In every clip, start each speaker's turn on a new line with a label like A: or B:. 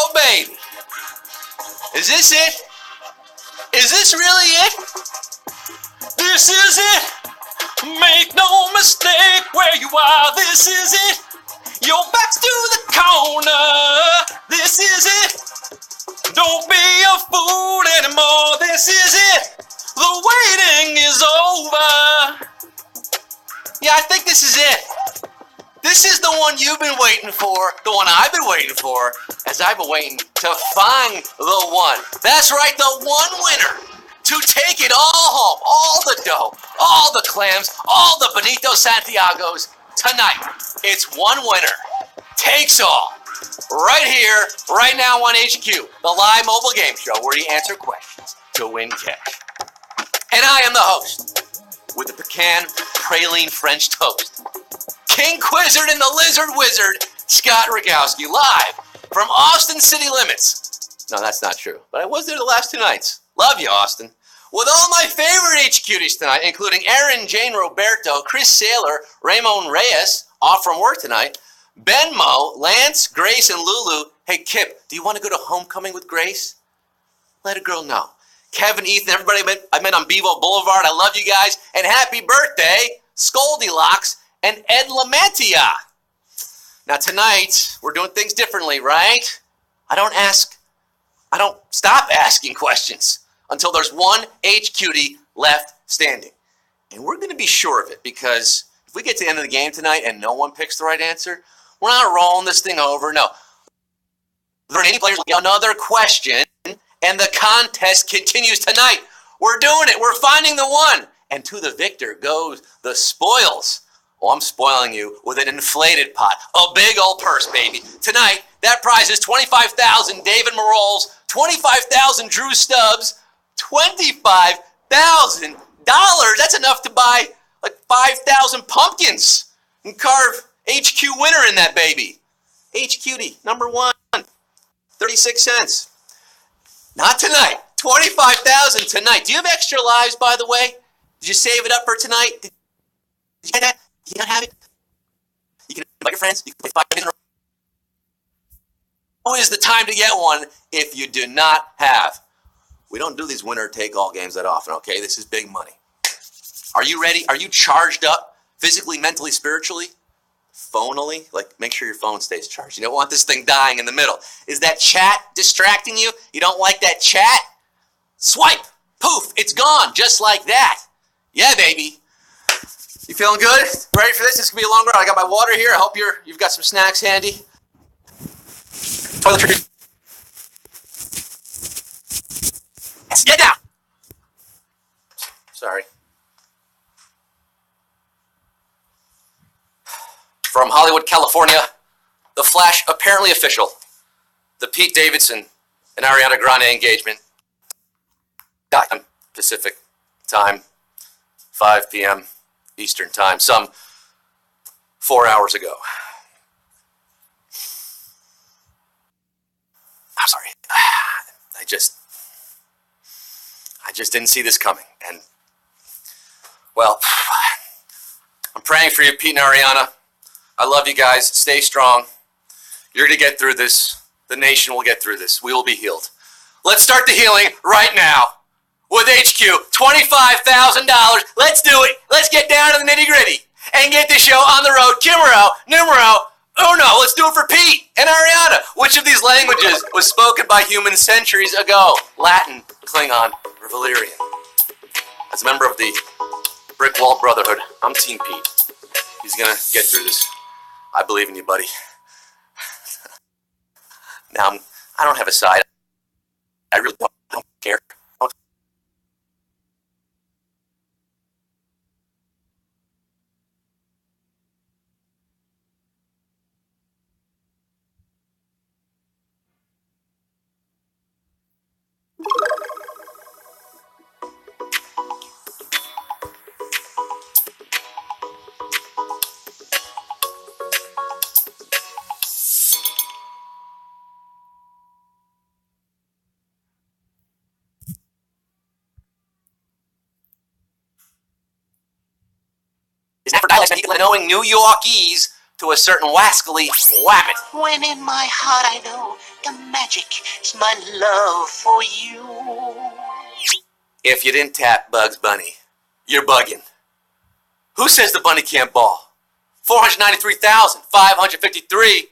A: Oh, baby. Is this it? Is this really it? This is it. Make no mistake where you are. This is it. Your back's to the corner. This is it. Don't be a fool anymore. This is it. The waiting is over. Yeah, I think this is it. This is the one you've been waiting for, the one I've been waiting for, as I've been waiting to find the one. That's right, the one winner to take it all home, all the dough, all the clams, all the Benito Santiagos tonight. It's one winner, takes all, right here, right now on HQ, the live mobile game show where you answer questions to win cash. And I am the host with the pecan praline French toast, King Quizzard and the Lizard Wizard, Scott Rogowski, live from Austin City Limits. No, that's not true, but I was there the last 2 nights. Love you, Austin. With all my favorite HQties tonight, including Aaron, Jane Roberto, Chris Saylor, Ramon Reyes, off from work tonight, Ben Mo, Lance, Grace, and Lulu. Hey, Kip, do you want to go to homecoming with Grace? Let a girl know. Kevin, Ethan, everybody I met on Bevo Boulevard. I love you guys. And happy birthday, Scoldylocks and Ed Lamantia. Now tonight, we're doing things differently, right? I don't stop asking questions until there's one HQD left standing. And we're going to be sure of it, because if we get to the end of the game tonight and no one picks the right answer, we're not rolling this thing over. No. The remaining players will get another question, and the contest continues tonight. We're doing it. We're finding the one. And to the victor goes the spoils. Well, I'm spoiling you with an inflated pot. A big old purse, baby. Tonight, that prize is $25,000 David Maroles, $25,000 Drew Stubbs, $25,000. That's enough to buy like 5,000 pumpkins and carve HQ winner in that baby. HQD, number 1, 36 cents. Not tonight. $25,000 tonight. Do you have extra lives, by the way? Did you save it up for tonight? Did you get that? You don't have it? You can invite your friends. You can play 5 days in a row. Now is the time to get one if you do not have. We don't do these winner-take-all games that often, okay? This is big money. Are you ready? Are you charged up physically, mentally, spiritually? Phonally? Like, make sure your phone stays charged. You don't want this thing dying in the middle. Is that chat distracting you? You don't like that chat? Swipe. Poof. It's gone. Just like that. Yeah, baby. You feeling good? Ready for this? This is going to be a long run. I got my water here. I hope you've got some snacks handy. Toiletry. Get down. Sorry. From Hollywood, California, the Flash apparently official. The Pete Davidson and Ariana Grande engagement. Pacific time, 5 p.m. Eastern time, some 4 hours ago. I'm sorry. I just didn't see this coming. And, well, I'm praying for you, Pete and Ariana. I love you guys. Stay strong. You're going to get through this. The nation will get through this. We will be healed. Let's start the healing right now with HQ. $25,000. Let's do it. Let's get down to the nitty-gritty and get this show on the road. Numero uno. Let's do it for Pete and Ariana. Which of these languages was spoken by humans centuries ago? Latin, Klingon, or Valyrian? As a member of the Brick Wall Brotherhood, I'm Team Pete. He's going to get through this. I believe in you, buddy. Now, I don't have a side. I really don't care. Is for dialects speaking knowing New Yorkese to a certain wascally wabbit.
B: When in my heart I know
A: The magic is my love for you. If you didn't tap Bugs Bunny, you're bugging. Who says the bunny can't ball? 493,553.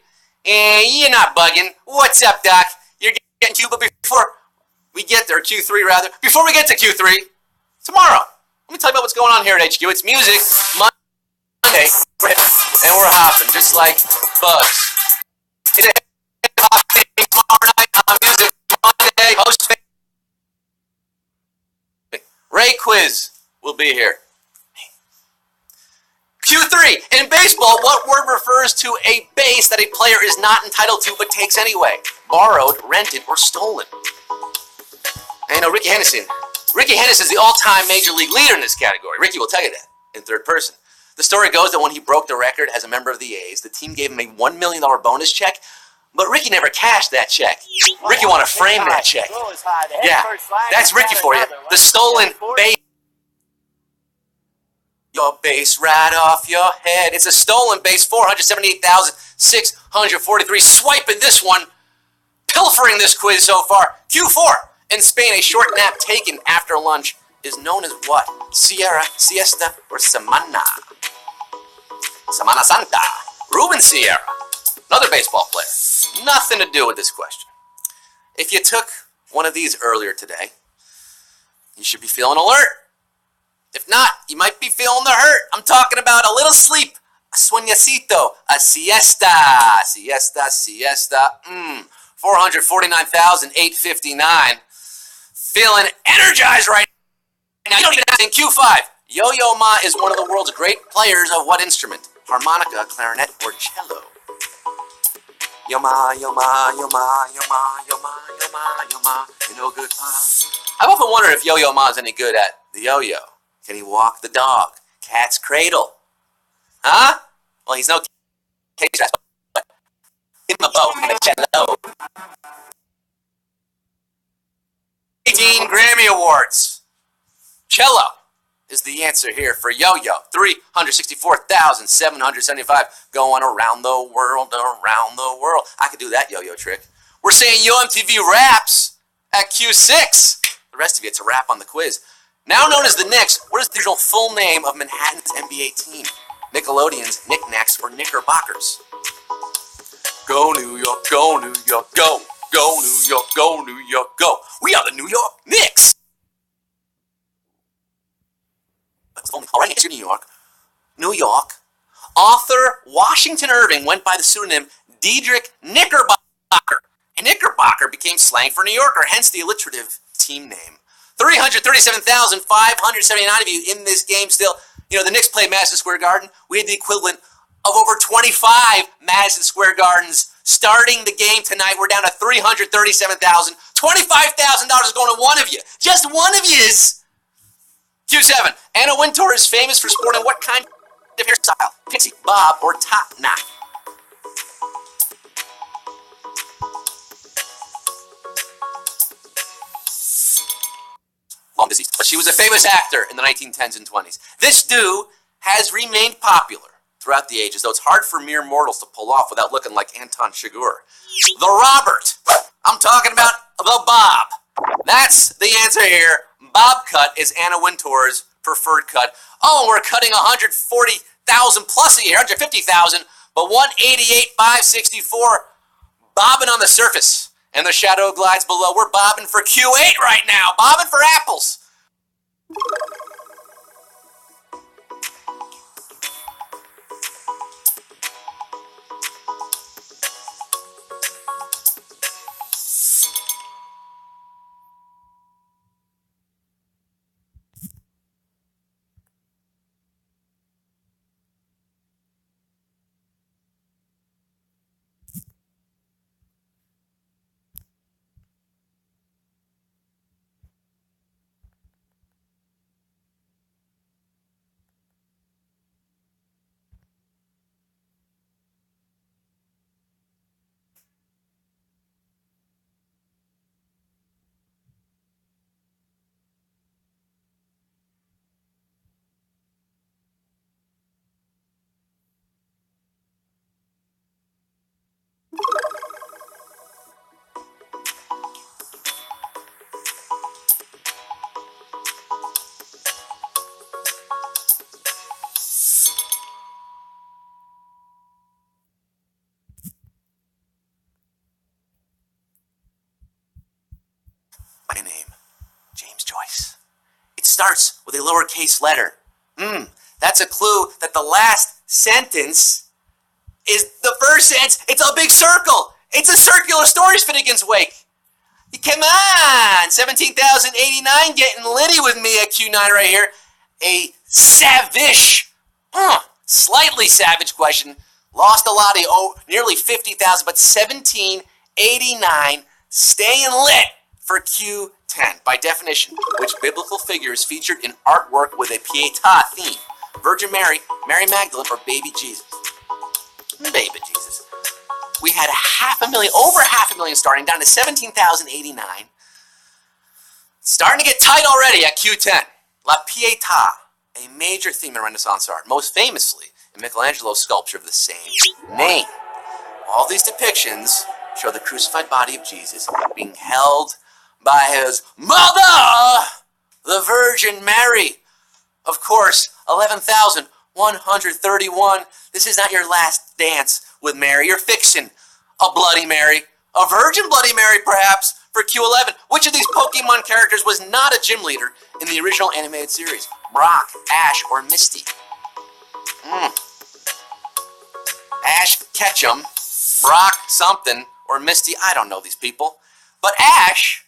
A: And you're not bugging. What's up, Doc? You're getting Q, but before we get there, Q3 rather, before we get to Q3, tomorrow, let me tell you about what's going on here at HQ. It's music Monday, and we're hopping just like bugs. It's hopping tomorrow night on Music Monday. Host Ray Quiz will be here. Q3. In baseball, what word refers to a base that a player is not entitled to but takes anyway? Borrowed, rented, or stolen. I know Ricky Henderson. Ricky Henderson is the all-time Major League leader in this category. Ricky will tell you that in third person. The story goes that when he broke the record as a member of the A's, the team gave him a $1 million bonus check, but Ricky never cashed that check. Ricky wanted to frame that check. Yeah, that's Ricky for you. The stolen base. Your base right off your head. It's a stolen base, 478,643. Swiping this one, pilfering this quiz so far. Q4. In Spain, a short nap taken after lunch is known as what? Sierra, siesta, or semana? Semana Santa. Ruben Sierra, another baseball player. Nothing to do with this question. If you took one of these earlier today, you should be feeling alert. If not, you might be feeling the hurt. I'm talking about a little sleep, a sueñecito, a siesta, siesta. 449,859. Feeling energized right now. You don't even have to in Q5. Yo-Yo Ma is one of the world's great players of what instrument? Harmonica, clarinet, or cello? Yo Ma, yo Ma, yo Ma, yo Ma, yo Ma, yo Ma, yo Ma, you no good Pa. I've often wondered if Yo-Yo Ma is any good at the yo-yo. Can he walk the dog? Cat's cradle? Huh? Well, he's no case but in the boat, in the cello. 18 Grammy Awards. Cello is the answer here for Yo-Yo. 364,775 going around the world, around the world. I could do that yo-yo trick. We're saying Yo MTV Raps at Q6. The rest of you, it's a wrap on the quiz. Now known as the Knicks, what is the original full name of Manhattan's NBA team? Nickelodeon's Knickknacks or Knickerbockers? Go New York, go New York, go. Go New York, go New York, go. We are the New York Knicks. All right, next year, New York. New York. Author Washington Irving went by the pseudonym Diedrich Knickerbocker. And Knickerbocker became slang for New Yorker, hence the alliterative team name. 337,579 of you in this game still. You know, the Knicks play Madison Square Garden. We had the equivalent of over 25 Madison Square Gardens starting the game tonight. We're down to 337,000. $25,000 is going to one of you. Just one of yous. Q7. Anna Wintour is famous for sporting what kind of hairstyle? Pixie, bob, or top knot? Long deceased. But she was a famous actor in the 1910s and 20s. This do has remained popular throughout the ages, though it's hard for mere mortals to pull off without looking like Anton Chigurh. The Robert. I'm talking about the Bob. That's the answer here. Bob cut is Anna Wintour's preferred cut. Oh, we're cutting 140,000 plus a year, 150,000, but 188,564 bobbing on the surface. And the shadow glides below. We're bobbing for Q8 right now. Bobbing for apples. starts with a lowercase letter. That's a clue that the last sentence is the first sentence. It's a big circle. It's a circular stories Finnegan's Wake. Come on, 17,089 getting litty with me at Q9 right here. A slightly savage question. Lost a lot of nearly 50,000, but 1789 staying lit for Q10. By definition, which biblical figure is featured in artwork with a Pietà theme? Virgin Mary, Mary Magdalene, or Baby Jesus? Baby Jesus. We had over half a million starting, down to 17,089. Starting to get tight already at Q10. La Pietà, a major theme in Renaissance art, most famously in Michelangelo's sculpture of the same name. All these depictions show the crucified body of Jesus being held by his mother, the Virgin Mary. Of course, 11,131. This is not your last dance with Mary. You're fixing a Bloody Mary, a Virgin Bloody Mary perhaps, for Q11. Which of these Pokemon characters was not a gym leader in the original animated series? Brock, Ash, or Misty? Ash Ketchum, Brock something, or Misty, I don't know these people. But Ash,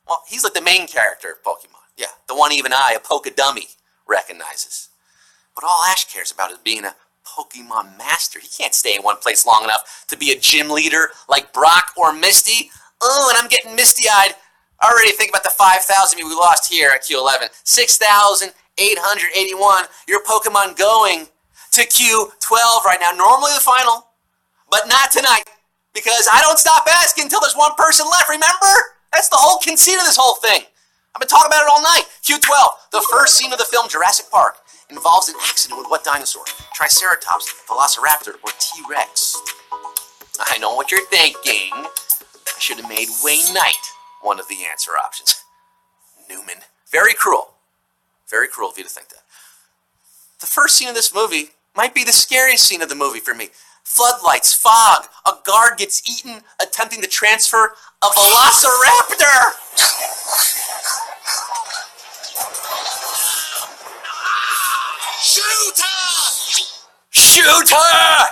A: well, he's like the main character of Pokemon. Yeah, the one even I, a Pokedummy, recognizes. But all Ash cares about is being a Pokemon master. He can't stay in one place long enough to be a gym leader like Brock or Misty. Oh, and I'm getting misty-eyed. Already think about the 5,000 we lost here at Q11. 6,881. Your Pokemon going to Q12 right now. Normally the final, but not tonight. Because I don't stop asking until there's one person left, remember? That's the whole conceit of this whole thing. I've been talking about it all night. Q12, the first scene of the film Jurassic Park, involves an accident with what dinosaur? Triceratops, Velociraptor, or T-Rex? I know what you're thinking. I should have made Wayne Knight one of the answer options. Newman. Very cruel. Very cruel of you to think that. The first scene of this movie might be the scariest scene of the movie for me. Floodlights, fog, a guard gets eaten attempting to transfer a Velociraptor! Shoot her! Shoot her!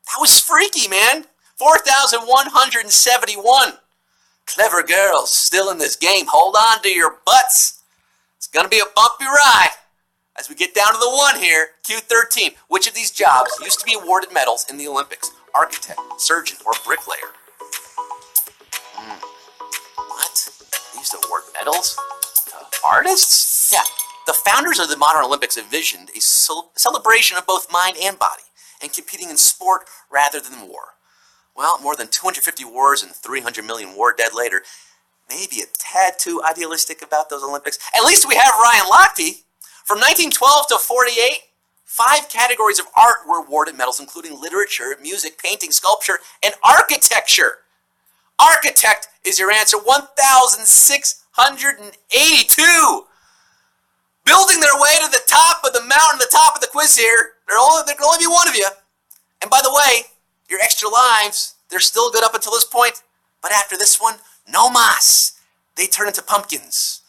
A: That was freaky, man. 4,171. Clever girls still in this game. Hold on to your butts. It's going to be a bumpy ride. As we get down to the one here, Q13. Which of these jobs used to be awarded medals in the Olympics? Architect, surgeon, or bricklayer? What? They used to award medals to artists? Yeah. The founders of the modern Olympics envisioned a celebration of both mind and body, and competing in sport rather than war. Well, more than 250 wars and 300 million war dead later, maybe a tad too idealistic about those Olympics. At least we have Ryan Lochte. From 1912 to 48, 5 categories of art were awarded medals, including literature, music, painting, sculpture, and architecture. Architect is your answer, 1,682. Building their way to the top of the mountain, the top of the quiz here. There can only be one of you. And by the way, your extra lives, they're still good up until this point. But after this one, no mas. They turn into pumpkins.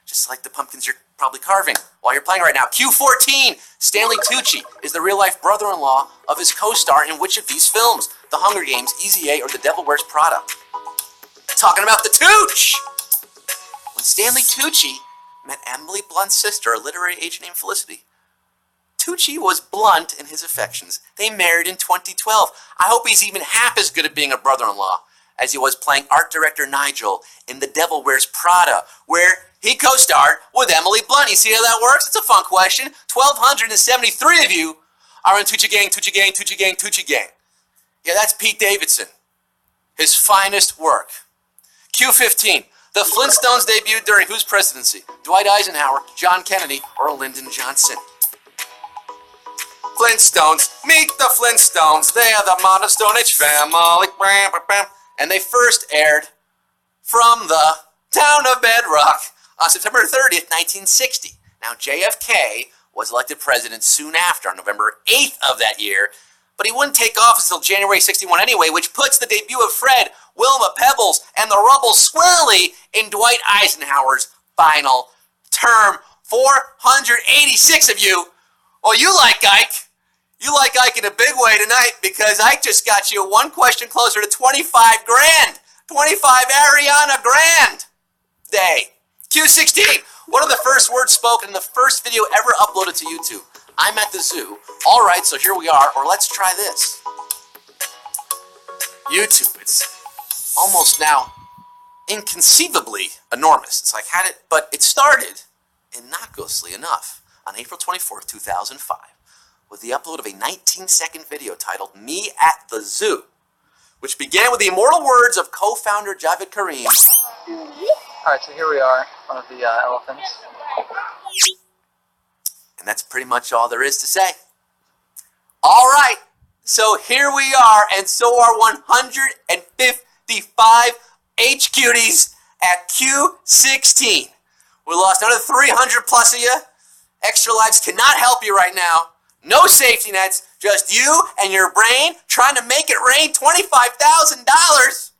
A: Just like the pumpkins you're probably carving while you're playing right now. Q14, Stanley Tucci is the real-life brother-in-law of his co-star in which of these films? The Hunger Games, Easy A, or The Devil Wears Prada? Talking about the Tooch! When Stanley Tucci met Emily Blunt's sister, a literary agent named Felicity, Tucci was blunt in his affections. They married in 2012. I hope he's even half as good at being a brother-in-law as he was playing art director Nigel in The Devil Wears Prada, where he co-starred with Emily Blunt. You see how that works? It's a fun question. 1,273 of you are in Tucci Gang, Tucci Gang, Tucci Gang, Tucci Gang. Yeah, that's Pete Davidson. His finest work. Q15. The Flintstones debuted during whose presidency? Dwight Eisenhower, John Kennedy, or Lyndon Johnson? Flintstones. Meet the Flintstones. They are the modern Stone Age family. And they first aired from the town of Bedrock on September 30th, 1960. Now, JFK was elected president soon after, on November 8th of that year, but he wouldn't take office until January 61 anyway, which puts the debut of Fred, Wilma, Pebbles, and the Rubble squarely in Dwight Eisenhower's final term, 486 of you. Well, you like Ike. You like Ike in a big way tonight because Ike just got you one question closer to 25 grand. 25 Ariana Grand Day. Q16. What are the first words spoken in the first video ever uploaded to YouTube? I'm at the zoo. All right, so here we are. Or let's try this. YouTube. It's almost now inconceivably enormous. It's like, but it started innocuously enough on April 24th, 2005 with the upload of a 19-second video titled Me at the Zoo, which began with the immortal words of co-founder Javed Karim.
B: Alright, so here we are, one of the elephants.
A: And that's pretty much all there is to say. All right, so here we are, and so are 155 H-Cuties at Q16. We lost another 300 plus of you. Extra lives cannot help you right now. No safety nets, just you and your brain trying to make it rain $25,000.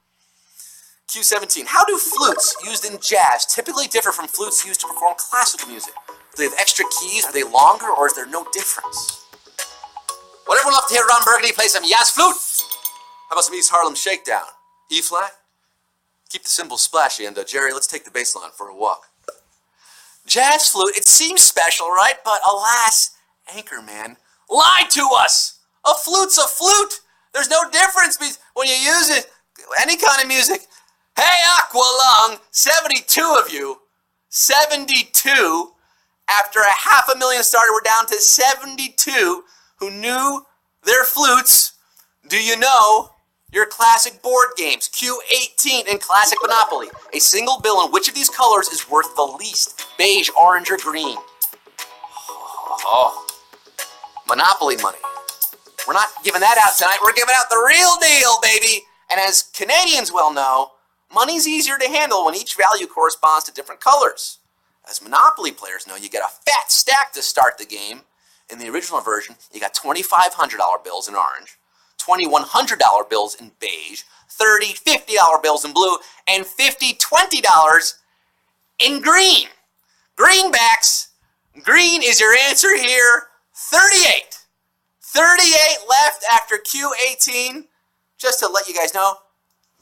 A: Q17. How do flutes used in jazz typically differ from flutes used to perform classical music? Do they have extra keys? Are they longer, or is there no difference? Would everyone love to hear Ron Burgundy play some jazz flute? How about some East Harlem Shakedown? E flat? Keep the cymbals splashy, and Jerry, let's take the bass line for a walk. Jazz flute, it seems special, right? But alas, Anchorman lied to us. A flute's a flute. There's no difference when you use it. Any kind of music. Hey, Aqualung, 72 of you. 72. After 500,000 started, we're down to 72 who knew their flutes. Do you know your classic board games? Q18 in Classic Monopoly. A single bill in which of these colors is worth the least? Beige, orange, or green? Oh, Monopoly money. We're not giving that out tonight. We're giving out the real deal, baby. And as Canadians well know, money's easier to handle when each value corresponds to different colors. As Monopoly players know, you get a fat stack to start the game. In the original version, you got $2,500 bills in orange, $2,100 bills in beige, $30, $50 bills in blue, and $50, $20 in green. Greenbacks. Green is your answer here. 38. 38 left after Q18. Just to let you guys know,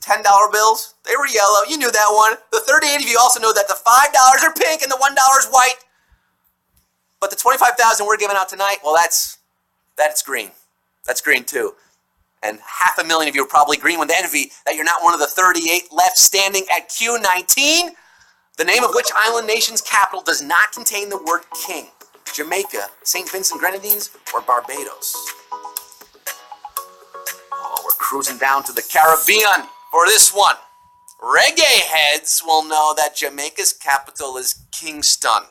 A: $10 bills, they were yellow. You knew that one. The 38 of you also know that the $5 are pink and the $1 is white. But the 25,000 we're giving out tonight, well, that's green. That's green too. And 500,000 of you are probably green with envy that you're not one of the 38 left standing at Q19, the name of which island nation's capital does not contain the word king. Jamaica, St. Vincent Grenadines, or Barbados. Oh, we're cruising down to the Caribbean for this one. Reggae heads will know that Jamaica's capital is Kingston.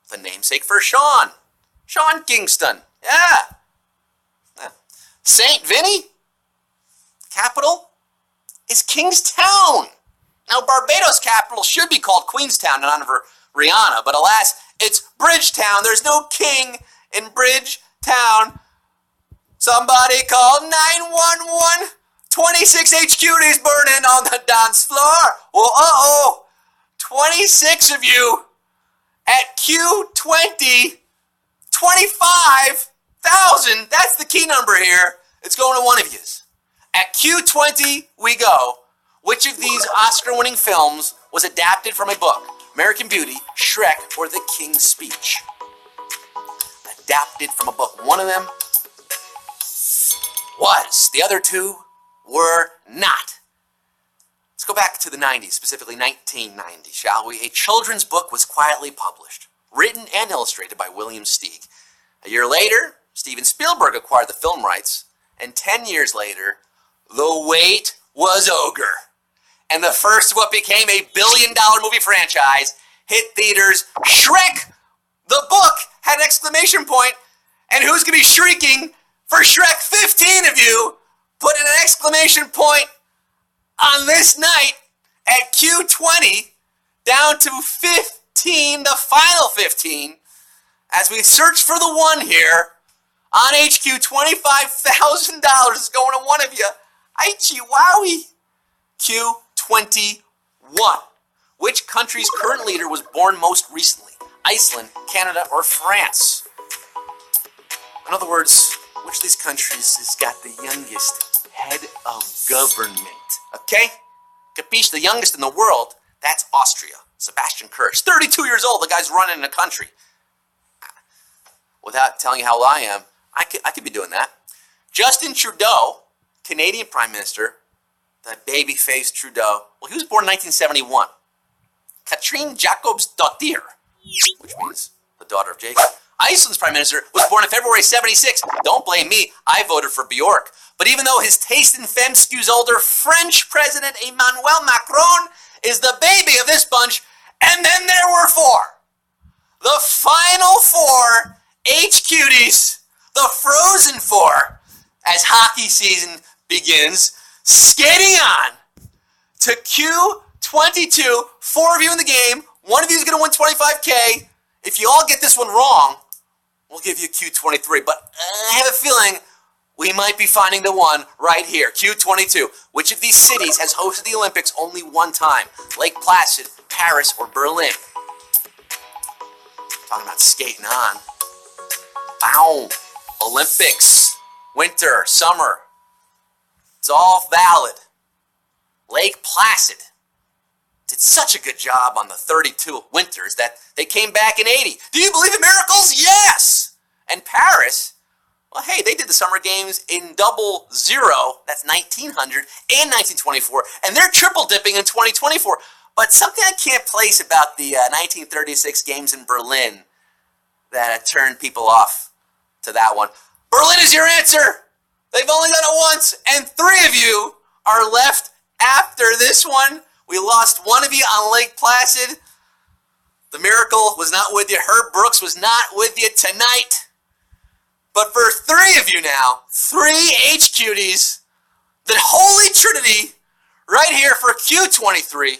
A: The namesake for Sean. Sean Kingston. Yeah. St. Vinny, capital is Kingstown. Now, Barbados' capital should be called Queenstown in honor of Rihanna, but alas, it's Bridgetown. There's no king in Bridgetown. Somebody call 911. 26 HQDs burning on the dance floor. Well, uh-oh. 26 of you at Q20. 25,000. That's the key number here. It's going to one of yous. At Q20 we go. Which of these Oscar-winning films was adapted from a book? American Beauty, Shrek, or The King's Speech? Adapted from a book. One of them was. The other two were not. Let's go back to the 90s, specifically 1990, shall we? A children's book was quietly published, written and illustrated by William Steig. A year later, Steven Spielberg acquired the film rights, and 10 years later, the wait was over. And the first of what became a billion-dollar movie franchise hit theaters. Shrek, the book, had an exclamation point, and who's going to be shrieking for Shrek? 15 of you put an exclamation point on this night at Q20, down to 15, the final 15, as we search for the one here. On HQ, $25,000 is going to one of you. Aichi wowie. Q21. Which country's current leader was born most recently? Iceland, Canada, or France? In other words, which of these countries has got the youngest head of government? Okay? Capiche, the youngest in the world, that's Austria. Sebastian Kurz, 32 years old, the guy's running a country. Without telling you how old I am, I could be doing that. Justin Trudeau, Canadian Prime Minister, that baby-faced Trudeau, well, he was born in 1971. Katrine Jacobsdottir, which means the daughter of Jacob. Iceland's Prime Minister was born in February 76. Don't blame me, I voted for Bjork. But even though his taste in femme skews older, French President Emmanuel Macron is the baby of this bunch. And then there were four. The final four H-Cuties, the Frozen Four, as hockey season begins, skating on to Q22. Four of you in the game. One of you is going to win $25K. If you all get this one wrong, we'll give you Q23. But I have a feeling we might be finding the one right here. Q22. Which of these cities has hosted the Olympics only one time? Lake Placid, Paris, or Berlin? Talking about skating on. Bow. Olympics. Winter, summer. It's all valid. Lake Placid did such a good job on the 32 winters that they came back in 80. Do you believe in miracles? Yes! And Paris, well, hey, they did the Summer Games in 00, that's 1900, and 1924, and they're triple dipping in 2024. But something I can't place about the 1936 games in Berlin that turned people off to that one. Berlin is your answer! They've only done it once, and three of you are left after this one. We lost one of you on Lake Placid. The miracle was not with you. Herb Brooks was not with you tonight. But for three of you now, three H-Cuties, the Holy Trinity, right here for Q23.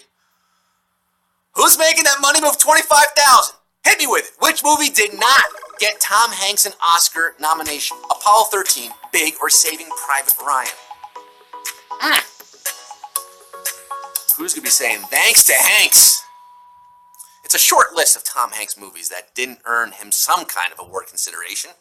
A: Who's making that money move? $25,000. Hit me with it. Which movie did not get Tom Hanks an Oscar nomination? Apollo 13, Big, or Saving Private Ryan? Who's going to be saying thanks to Hanks? It's a short list of Tom Hanks movies that didn't earn him some kind of award consideration.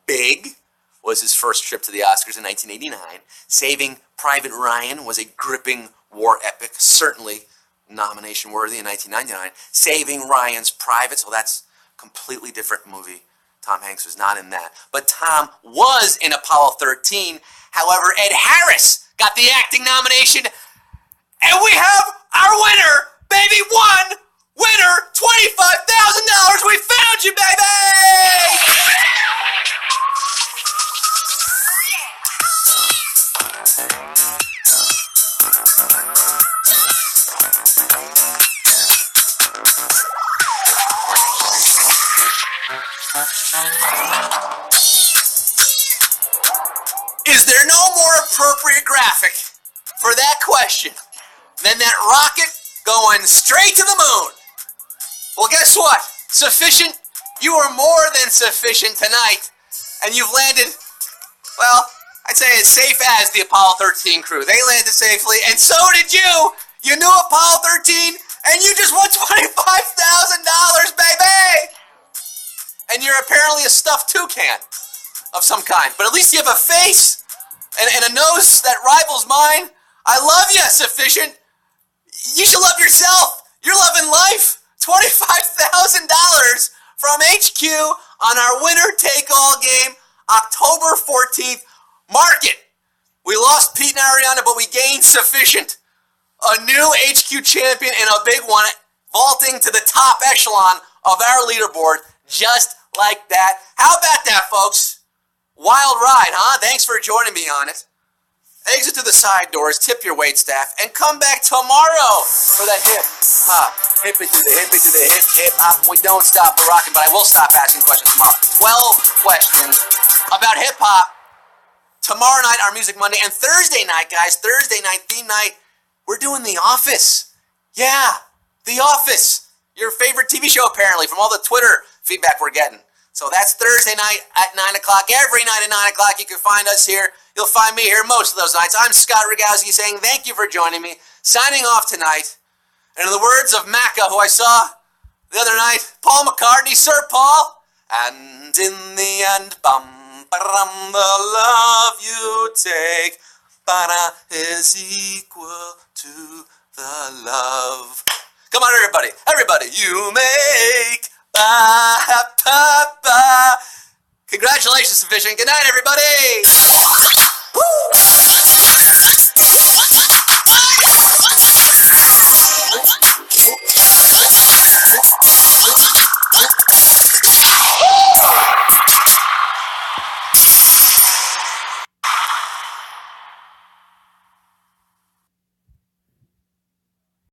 A: Big was his first trip to the Oscars in 1989. Saving Private Ryan was a gripping war epic, certainly nomination worthy in 1999. Saving Ryan's Privates, well, that's a completely different movie. Tom Hanks was not in that. But Tom was in Apollo 13. However, Ed Harris got the acting nomination. And we have our winner, baby, one winner, $25,000. We found you, baby! Is there no more appropriate graphic for that question than that rocket going straight to the moon? Well, guess what? Sufficient. You are more than sufficient tonight. And you've landed, well, I'd say as safe as the Apollo 13 crew. They landed safely, and so did you. You knew Apollo 13, and you just won $25,000, baby! And you're apparently a stuffed toucan of some kind. But at least you have a face and a nose that rivals mine. I love you, Sufficient. You should love yourself. You're loving life. $25,000 from HQ on our winner-take-all game, October 14th. Mark it. We lost Pete and Ariana, but we gained Sufficient. A new HQ champion and a big one, vaulting to the top echelon of our leaderboard, just like that. How about that, folks? Wild ride, huh? Thanks for joining me on it. Exit to the side doors, tip your waitstaff, and come back tomorrow for that hip hop. Hip it to the hip, hip hop. We don't stop the rocking, but I will stop asking questions tomorrow. 12 questions about hip hop. Tomorrow night, our Music Monday, and Thursday night, guys, Thursday night, theme night, we're doing The Office. Yeah, The Office. Your favorite TV show, apparently, from all the Twitter feedback we're getting. So that's Thursday night at 9 o'clock. Every night at 9 o'clock, you can find us here. You'll find me here most of those nights. I'm Scott Rogowski saying thank you for joining me. Signing off tonight. And in the words of Macca, who I saw The other night, Paul McCartney, Sir Paul. And in the end, bum, ba-dum, the love you take, ba-da, is equal to the love. Come on, everybody. Everybody, you make, ba-ba-ba. Congratulations, Sufficient. Good night, everybody. Woo!